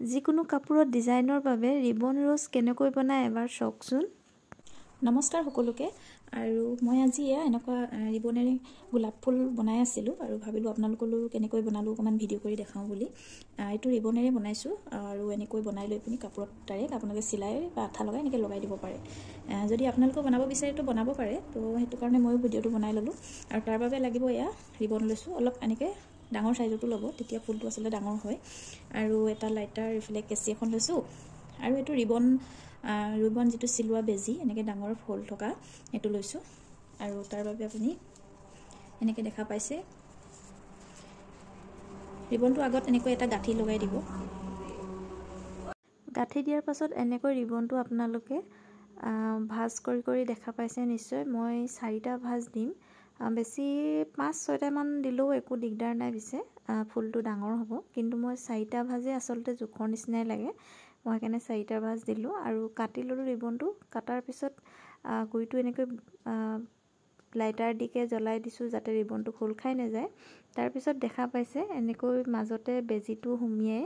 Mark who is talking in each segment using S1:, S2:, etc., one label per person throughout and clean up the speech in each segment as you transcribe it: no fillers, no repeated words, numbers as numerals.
S1: যিকোনো কাপোৰত ডিজাইনৰ বাবে ৰিবন ৰ'জ কেনেকৈ বনায় এবাৰ চাওকচোন।
S2: নমস্কাৰ সকলোকে। আৰু মই আজি এনেকুৱা ৰিবনেৰে গোলাপ ফুল বনাই আছিলোঁ আৰু ভাবিলোঁ আপোনালোকলৈও কেনেকৈ বনালোঁ অকণমান ভিডিঅ' কৰি দেখাওঁ বুলি। এইটো ৰিবনেৰে বনাইছোঁ আৰু এনেকৈ বনাই লৈ পিনি কাপোৰত ডাইৰেক্ট আপোনালোকে চিলাই বা আঠা লগাই এনেকৈ লগাই দিব পাৰে। যদি আপোনালোকেও বনাব বিচাৰে তো বনাব পাৰে। তো সেইটো কাৰণে ময়ো ভিডিঅ'টো বনাই ল'লোঁ আৰু তাৰ বাবে লাগিব ৰিবন লৈছোঁ অলপ এনেকৈ ডাঙৰ চাইজতো ল'ব, তেতিয়া ফুলটো আচলতে ডাঙৰ হয়। আৰু এটা লাইটাৰ এইফালে কেঁচি এখন লৈছোঁ আৰু এইটো ৰিবন যিটো চিলোৱা বেজী এনেকৈ ডাঙৰ ফুল থকা সেইটো লৈছোঁ। আৰু তাৰ বাবে আপুনি এনেকৈ দেখা পাইছে ৰিবনটো আগত এনেকৈ এটা গাঁঠি লগাই দিব।
S1: গাঁঠি দিয়াৰ পাছত এনেকৈ ৰিবনটো আপোনালোকে ভাঁজ কৰি কৰি দেখা পাইছে নিশ্চয়। মই 4টা ভাঁজ দিম, বেছি 5-6টামান দিলেও একো দিগদাৰ নাই, পিছে ফুলটো ডাঙৰ হ'ব। কিন্তু মই 4টা ভাঁজে আচলতে জোখৰ নিচিনাই লাগে, মই সেইকাৰণে 4টা ভাঁজ দিলোঁ আৰু কাটি ল'লোঁ ৰিবনটো। কাটাৰ পিছত গুৰিটো এনেকৈ লাইটাৰ দিকে জ্বলাই দিছোঁ যাতে ৰিবনটো খোল খাই নাযায়। তাৰপিছত দেখা পাইছে এনেকৈ মাজতে বেজীটো সুমিয়াই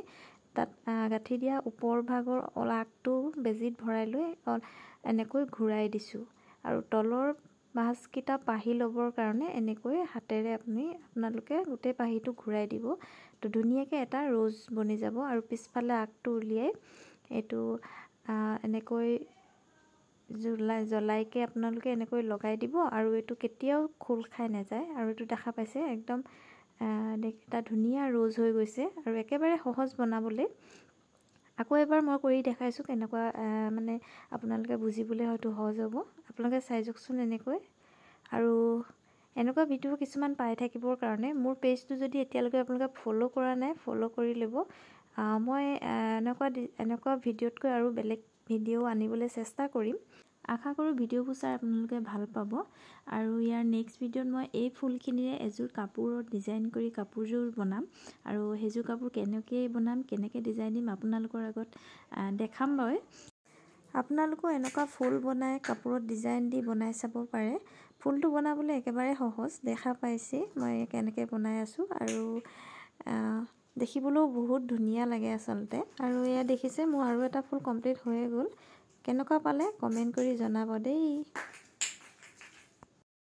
S1: তাত গাঁঠি দিয়া ওপৰ ভাগৰ আগটো বেজীত ভৰাই লৈ এনেকৈ ঘূৰাই দিছোঁ আৰু তলৰ ভাঁজকেইটা পাহি ল'বৰ কাৰণে এনেকৈ হাতেৰে আপোনালোকে গোটেই পাহিটো ঘূৰাই দিব। তো ধুনীয়াকৈ এটা ৰ'জ বনি যাব। আৰু পিছফালে আগটো উলিয়াই এইটো এনেকৈ জ্বলাইকৈ আপোনালোকে এনেকৈ লগাই দিব আৰু এইটো কেতিয়াও খোল খাই নাযায়। আৰু এইটো দেখা পাইছে একদম এটা ধুনীয়া ৰ'জ হৈ গৈছে আৰু একেবাৰে সহজ বনাবলৈ। আকৌ এবাৰ মই কৰি দেখাইছোঁ কেনেকুৱা, মানে আপোনালোকে বুজিবলৈ হয়তো সহজ হ'ব। আপোনালোকে চাই যাওকচোন এনেকৈ। আৰু এনেকুৱা ভিডিঅ' কিছুমান পাই থাকিবৰ কাৰণে মোৰ পেজটো যদি এতিয়ালৈকে আপোনালোকে ফ'ল' কৰা নাই, ফ'ল' কৰি ল'ব। মই এনেকুৱা ভিডিঅ'তকৈ আৰু বেলেগ ভিডিঅ' আনিবলৈ চেষ্টা কৰিম। আশা কৰোঁ ভিডিঅ'বোৰ চাই আপোনালোকে ভাল পাব। আৰু ইয়াৰ নেক্সট ভিডিঅ'ত মই এই ফুলখিনিৰে এযোৰ কাপোৰত ডিজাইন কৰি কাপোৰযোৰ বনাম আৰু সেইযোৰ কাপোৰ কেনেকৈ বনাম, কেনেকৈ ডিজাইন দিম আপোনালোকৰ আগত দেখাম বাৰু। আপোনালোকেও এনেকুৱা ফুল বনাই কাপোৰত ডিজাইন দি বনাই চাব পাৰে। ফুলটো বনাবলৈ একেবাৰে সহজ, দেখা পাইছে মই কেনেকৈ বনাই আছোঁ আৰু দেখিবলৈও বহুত ধুনীয়া লাগে আচলতে। আৰু এয়া দেখিছে মোৰ আৰু এটা ফুল কমপ্লিট হৈয়ে গ'ল। কেনেকুৱা পালে কমেণ্ট কৰি জনাব দেই।